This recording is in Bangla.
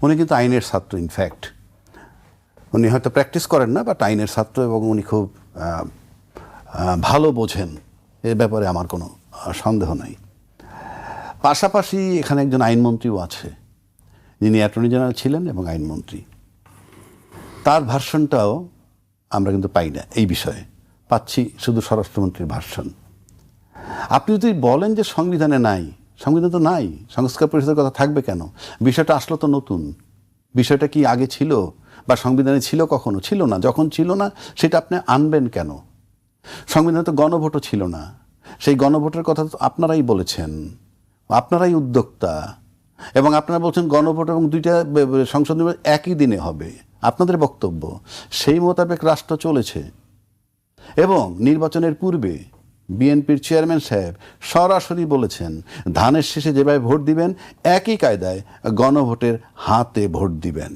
উনি কিন্তু আইনের ছাত্র, ইনফ্যাক্ট উনি হয়তো প্র্যাকটিস করেন না, বাট আইনের ছাত্র এবং উনি খুব ভালো বোঝেন, এ ব্যাপারে আমার কোনো সন্দেহ নাই। পাশাপাশি এখানে একজন আইনমন্ত্রীও আছে, যিনি অ্যাটর্নি জেনারেল ছিলেন এবং আইনমন্ত্রী। তার ভার্সনটাও আমরা কিন্তু পাই না এই বিষয়ে, পাচ্ছি শুধু স্বরাষ্ট্রমন্ত্রীর ভার্সন। আপনি যদি বলেন যে সংবিধানে নাই, সংবিধান তো নাই, সংস্কার পরিষদের কথা থাকবে কেন? বিষয়টা আসলো তো নতুন। বিষয়টা কি আগে ছিল বা সংবিধানে ছিল? কখনো ছিল না। যখন ছিল না সেটা আপনি আনবেন কেন? সংবিধানে তো গণভোটও ছিল না। সেই গণভোটের কথা তো আপনারাই বলেছেন, আপনারাই উদ্যোক্তা, এবং আপনারা বলছেন গণভোট এবং দুইটা সংসদ নির্বাচন একই দিনে হবে। আপনাদের বক্তব্য সেই মোতাবেক রাষ্ট্র চলেছে। এবং নির্বাচনের পূর্বে বিএনপির চেয়ারম্যান সাহেব সরাসরি বলেছেন, ধানের শেষে যেভাবে ভোট দিবেন একই কায়দায় গণভোটের হাতে ভোট দিবেন।